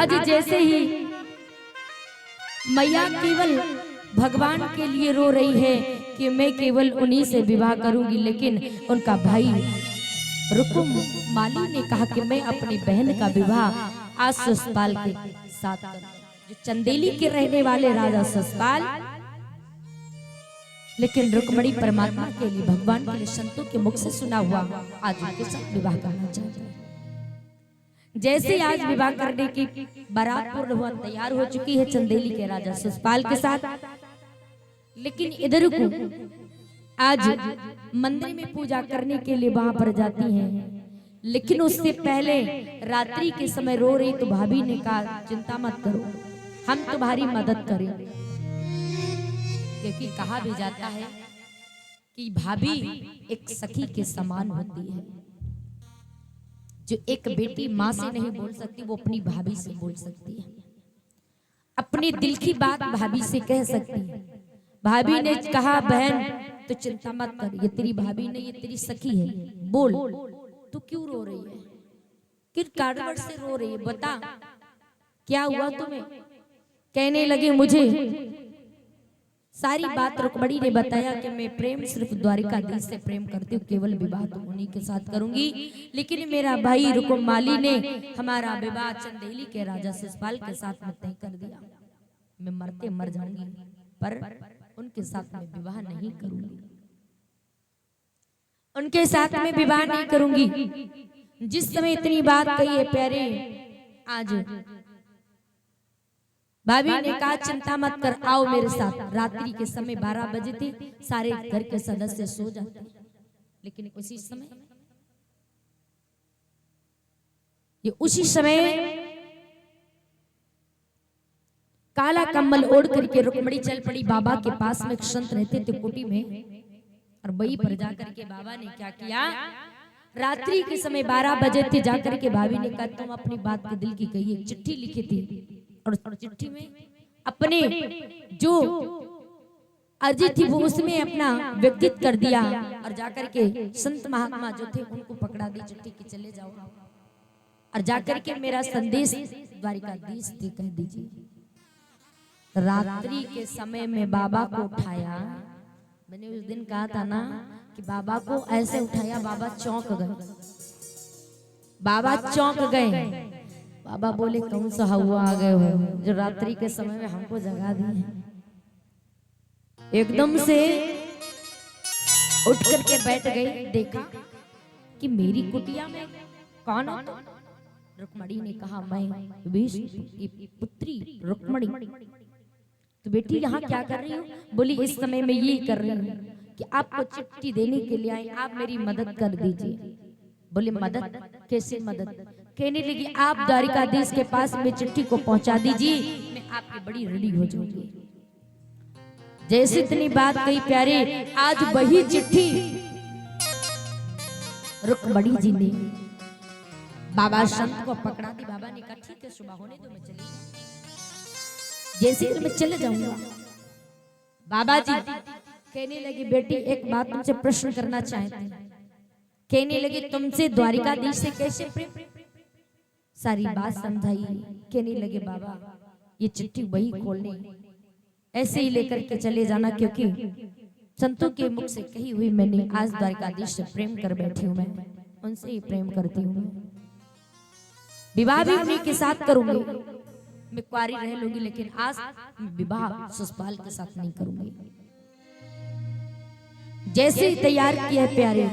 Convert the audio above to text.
आज जैसे ही मैया केवल भगवान के लिए रो रही है कि मैं केवल उन्हीं से विवाह करूंगी, लेकिन उनका भाई रुकुम माली ने कहा कि मैं अपनी बहन का विवाह आज ससपाल के साथ करूं। जो चंदेली के रहने वाले राजा ससपाल, लेकिन रुक्मणी परमात्मा के लिए, भगवान के लिए संतों के मुख से सुना हुआ आज उनके साथ विवाह करना चाहते हैं। जैसे आज विवाह करने की बारात पूर्ण हुआ, तैयार हो चुकी है चंदेली के राजा ससपाल के साथ, लेकिन इधर को आज मंदिर में पूजा करने के लिए वहां पर जाती हैं। लेकिन उससे पहले रात्रि के समय रो रही तो भाभी ने कहा चिंता मत करो, हम तुम्हारी मदद करें। क्योंकि कहा भी जाता है कि भाभी एक सखी के समान होती है। जो एक बेटी माँ से नहीं बोल सकती, वो अपनी भाभी से बोल सकती है। अपने दिल की बात भाभी से कह सकती है। भाभी ने कहा बहन तो चिंता मत कर, ये तेरी भाभी नहीं, ये तेरी सखी है, बोल तू क्यों रो रही है, किस कारण से रो रही है, बता क्या हुआ तुम्हें। कहने लगे मुझे सारी बात रुक्मणी ने बताया कि मैं प्रेम सिर्फ द्वारिकाधीश से प्रेम करती हूँ, केवल विवाह तो उन्हीं के साथ करूंगी, लेकिन मेरा भाई रुकुम माली ने हमारा विवाह चंदेली के राजा ससपाल के साथ में तय कर दिया। मैं मरते मर जाऊंगी पर उनके साथ में विवाह नहीं करूंगी, उनके साथ में विवाह नहीं करूंगी। जिस समय इतनी बात कही है प्यारे, आज भाभी ने कहा चिंता मत कर, आओ मेरे साथ। रात्रि के समय 12 बजे थे, सारे घर के सदस्य सो जाते, लेकिन उसी समय काला कम्बल ओढ़ करके रुक्मणी चल पड़ी। बाबा के पास में एक संत रहते थे कुटी में, और वही पर जाकर के बाबा ने क्या किया, रात्रि के समय 12 बजे थे, जाकर के भाभी ने कहा तुम अपनी बात के दिल की कही, एक चिट्ठी लिखी थी और चिट्ठी में अपने जो अर्जी थी वो उसमें अपना व्यक्तित्व कर दिया, और जाकर के संत महात्मा जो थे उनको पकड़ा दी चिट्ठी की चले जाओ, और जाकर के मेरा संदेश द्वारिकाधीश से कह दीजिए। रात्रि के समय में बाबा को उठाया, मैंने उस दिन कहा था ना कि बाबा को ऐसे उठाया, बाबा चौंक गए, बाबा चौंक गए। बाबा बोले कौन सा हुआ आ गए हो जो रात्रि के समय में हमको जगा दिए। एकदम से उठ करके बैठ गए, देखा कि मेरी कुटिया में कौन हो? रुक्मणी ने कहा मैं विभीषण की पुत्री रुक्मणी। तो बेटी यहाँ क्या कर रही हो? बोली इस समय में ये कर रही हूँ कि आपको चिट्ठी देने के लिए आई, आप मेरी मदद कर दीजिए। बोले मदद? कैसे मदद? कहने लगी आप द्वारिकाधीश के पास में चिट्ठी को पहुंचा दीजिए, मैं आपकी बड़ी ऋणी हो जाऊंगी। जैसे इतनी बात कही प्यारे, आज वही चिट्ठी रुक्मणी जी ने बाबा संत को पकड़ा दी। बाबा ने कहा ठीक है सुबह होने दो, मैं चली जैसे ही मैं चले जाऊंगा। बाबा जी कहने लगे बेटी एक बात तुमसे प्रश्न करना चाहते हैं। कहने लगे तुमसे द्वारिकाधीश से कैसे प्रेम? सारी बात समझाई। कहने लगे बाबा ये चिट्ठी वही खोलने ऐसे ही लेकर के चले जाना, क्योंकि संतों के मुख से कही हुई मैंने आज द्वारिकाधीश से प्रेम कर बैठी हूँ, मैं उनसे ही प्रेम करती हूँ, विवाह भी उन्हीं के साथ करूंगी, मैं कुंवारी रह लूंगी, लेकिन आज विवाह ससपाल के साथ नहीं करूंगी। जैसे ही तैयार किया प्यारे,